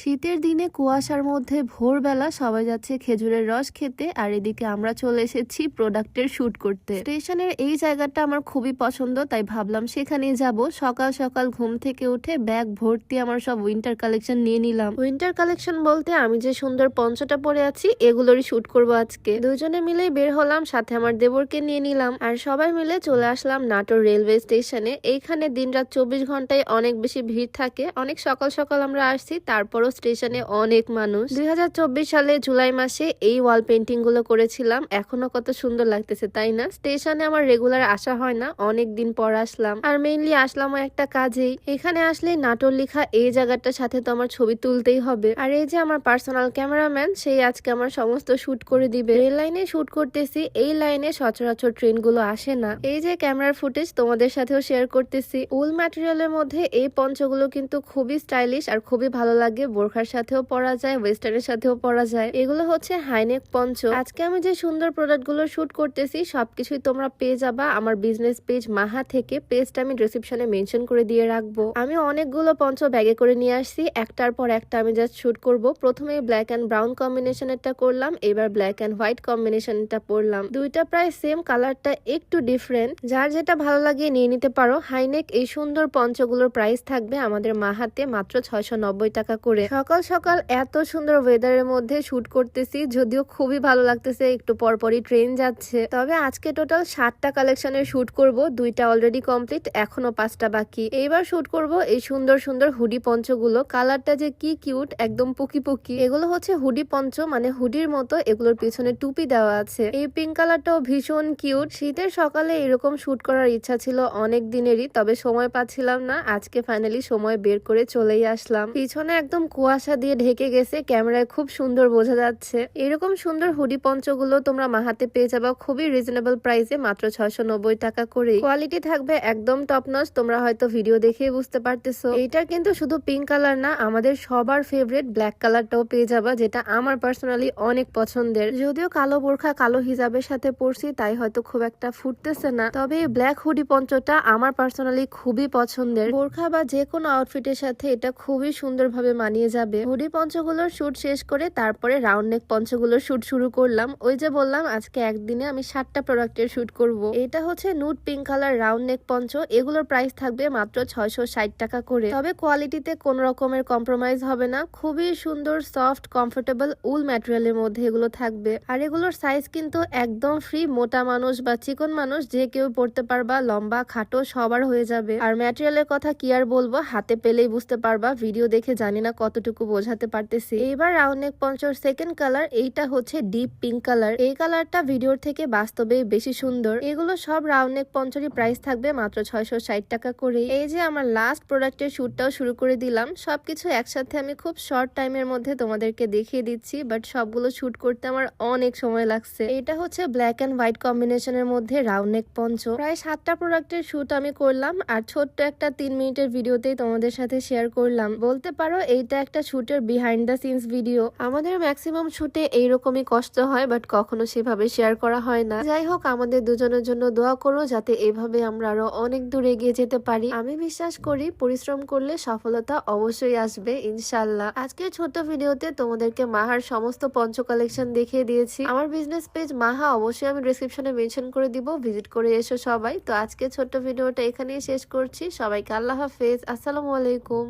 শীতের দিনে কুয়াশার মধ্যে ভোরবেলা সবাই যাচ্ছে খেজুরের রস খেতে, আর এদিকে আমরা চলে এসেছি প্রোডাক্টের শুট করতে। স্টেশনের এই জায়গাটা আমার খুবই পছন্দ, তাই ভাবলাম সেখানেই যাব। সকাল সকাল ঘুম থেকে উঠে ব্যাগ ভর্তি আমার সব উইন্টার কালেকশন নিয়ে নিলাম। উইন্টার কালেকশন বলতে আমি যে সুন্দর পঞ্চটা পরে আছি এগুলোরই শুট করব আজকে। দুজনে মিলেই বের হলাম, সাথে আমার দেবরকে নিয়ে নিলাম, আর সবাই মিলে চলে আসলাম নাটোর রেলওয়ে স্টেশনে। এইখানে দিনরাত 24 ঘন্টায় অনেক বেশি ভিড় থাকে। অনেক সকাল সকাল আমরা আসছি, তারপরও স্টেশনে অনেক মানুষ। 2024 সালে জুলাই মাসে এই ওয়াল পেন্টিং গুলো করেছিলাম, এখনো কত সুন্দর লাগতেছে তাই না? স্টেশনে আমার রেগুলার আসা হয় না, অনেক দিন পর আসলাম, আর মেইনলি আসলাম একটা কাজেই। এখানে আসলে নাটোর লেখা এই জায়গাটার সাথে তো আমার ছবি তুলতেই হবে। আর এই যে আমার পার্সোনাল ক্যামেরাম্যান, সেই আজকে আমার সমস্ত শুট করে দিবে। রেল লাইনে শুট করতেছি, এই লাইনে সচরাচর ট্রেন গুলো আসে না। এই যে ক্যামেরার ফুটেজ তোমাদের সাথেও শেয়ার করতেছি। উল ম্যাটেরিয়ালের মধ্যে এই পঞ্চগুলো কিন্তু খুবই স্টাইলিশ আর খুবই ভালো লাগে। বোরখার সাথেও পরা যায়, ওয়েস্টার্নের সাথেও পরা যায়। এগুলো হচ্ছে হাইনেক পঞ্চ। আজকে আমি যে সুন্দর প্রোডাক্ট গুলো শুট করতেছি সবকিছুই তোমরা পেয়ে যাবা আমার বিজনেস পেজ মাহা থেকে। পেজটা আমি ডেসক্রিপশনে মেনশন করে দিয়ে রাখবো। আমি অনেকগুলো পঞ্চ ব্যাগে করে নিয়ে আসছি, একটার পর একটা আমি জাস্ট শুট করব। প্রথমে ব্ল্যাক এন্ড ব্রাউন কম্বিনেশনেরটা করলাম, এবার ব্ল্যাক এন্ড হোয়াইট কম্বিনেশনটা পরলাম। দুইটা প্রায় সেম, কালারটা একটু ডিফারেন্ট। যার যেটা ভালো লাগে নিয়ে নিতে পারো। হাইনেক এই সুন্দর পঞ্চগুলোর প্রাইস থাকবে আমাদের মাহাতে মাত্র 690 টাকা করে। সকাল সকাল এত সুন্দর ওয়েদারের মধ্যে শুট করতেছি, যদিও খুবই ভালো লাগতেছে। একটু পরপরই ট্রেন যাচ্ছে। তবে আজকে টোটাল 7টা কালেকশনের শুট করব, 2টা অলরেডি কমপ্লিট, এখনো 5টা বাকি। এইবার শুট করব এই সুন্দর সুন্দর হুডি পঞ্চগুলো। কালারটা যে কি কিউট, একদম পুকি পুকি। এগুলো হচ্ছে হুডি পঞ্চ, মানে হুডির মতো, এগুলোর পিছনে টুপি দেওয়া আছে। এই পিঙ্ক কালারটাও ভীষণ কিউট। শীতের সকালে এরকম শুট করার ইচ্ছা ছিল অনেক দিনেরই, তবে সময় পাচ্ছিলাম না। আজকে ফাইনালি সময় বের করে চলেই আসলাম। পিছনে একদম কুয়াশা দিয়ে ঢেকে গেছে, ক্যামেরায় খুব সুন্দর বোঝা যাচ্ছে। এরকম সুন্দর হুডি পঞ্চগুলো তোমরা মাহাতে পেয়ে যাবা খুবই রিজনেবল প্রাইসে, মাত্র 690 টাকা করে। কোয়ালিটি থাকবে একদম টপ নচ। তোমরা হয়তো ভিডিও দেখে বুঝতে পারতেছো। এইটার কিন্তু শুধু পিঙ্ক কালার না, আমাদের সবার ফেভারিট ব্ল্যাক কালারটাও পেয়ে যাবা, যেটা আমার পার্সোনালি অনেক পছন্দের। যদিও কালো বোরখা কালো হিজাবের সাথে পরছি, তাই হয়তো খুব একটা ফুটতেছে না, তবে এই ব্ল্যাক হুডি পঞ্চটা আমার পার্সোনালি খুবই পছন্দের। বোরখা বা যে কোনো আউটফিটের সাথে এটা খুবই সুন্দরভাবে মানিয়ে যাবে। হুডি পঞ্চগুলোর শুট শেষ করে তারপরে রাউন্ড নেক পঞ্চগুলোর শুট শুরু করলাম। ওই যে বললাম আজকে একদিনে আমি 7টা প্রোডাক্টের শুট করব। এটা হচ্ছে nude pink colour round neck পঞ্চ। এগুলোর প্রাইস থাকবে মাত্র 660 টাকা করে। তবে কোয়ালিটিতে কোন রকমের কম্প্রোমাইজ হবে না। খুবই সুন্দর সফট কমফোর্টেবল উল ম্যাটেরিয়ালের মধ্যে এগুলো থাকবে। আর এগুলোর সাইজ কিন্তু একদম ফ্রি। মোটা মানুষ বা চিকন মানুষ যে কেউ পড়তে পারবা, লম্বা খাটো সবার হয়ে যাবে। আর ম্যাটেরিয়ালের কথা কি আর বলবো, হাতে পেলেই বুঝতে পারবা। ভিডিও দেখে জানি না কতটুকু বোঝাতে পারতেছি। এইবার round neck puncher second colour, এইটা হচ্ছে ডিপ পিঙ্ক কালার। এই কালারটা ভিডিওর থেকে বাস্তবে বেশি সুন্দর। এগুলো সব রাউন্ড নেক পঞ্চরই প্রাইস থাকবে মাত্র 660 টাকা করে। এই যে আমার লাস্ট প্রোডাক্টের শুটটাও শুরু করে দিলাম। সবকিছু একসাথে আমি খুব শর্ট টাইমের মধ্যে তোমাদেরকে দেখিয়ে দিচ্ছি, বাট সবগুলো শুট করতে আমার অনেক সময় লাগছে। এটা হচ্ছে ব্ল্যাক এন্ড হোয়াইট কম্বিনেশনের মধ্যে রাউন্ড নেক পঞ্চ। প্রায় 7টা প্রোডাক্টের শুট আমি করলাম, আর ছোট্ট একটা 3 মিনিটের ভিডিওতেই তোমাদের সাথে শেয়ার করলাম। বলতে পারো এইটা একটা শুটের বিহাইন্ড দ্য সিনস ভিডিও। আমাদের ম্যাক্সিমাম শুটে এইরকমই কষ্ট হয়, বাট কখনো সেভাবে শেয়ার করা হয় না। যাই হোক, আমাদের দুজনের জন্য দোয়া করো যাতে এভাবে আমরা আরো অনেক দূর এগিয়ে যেতে পারি। আমি বিশ্বাস করি পরিশ্রম করলে সফলতা অবশ্যই আসবে ইনশাল্লাহ। আজকের ছোট্ট ভিডিওতে তোমাদেরকে মাহার সমস্ত পঞ্চ কালেকশন দেখিয়ে দিয়েছি। আমার বিজনেস পেজ মাহা অবশ্যই আমি ডেসক্রিপশনে মেনশন করে দিব, ভিজিট করে এসো সবাই। তো আজকে ছোট্ট ভিডিওটা এখানেই শেষ করছি। সবাইকে আল্লাহ হাফেজ, আসসালামু আলাইকুম।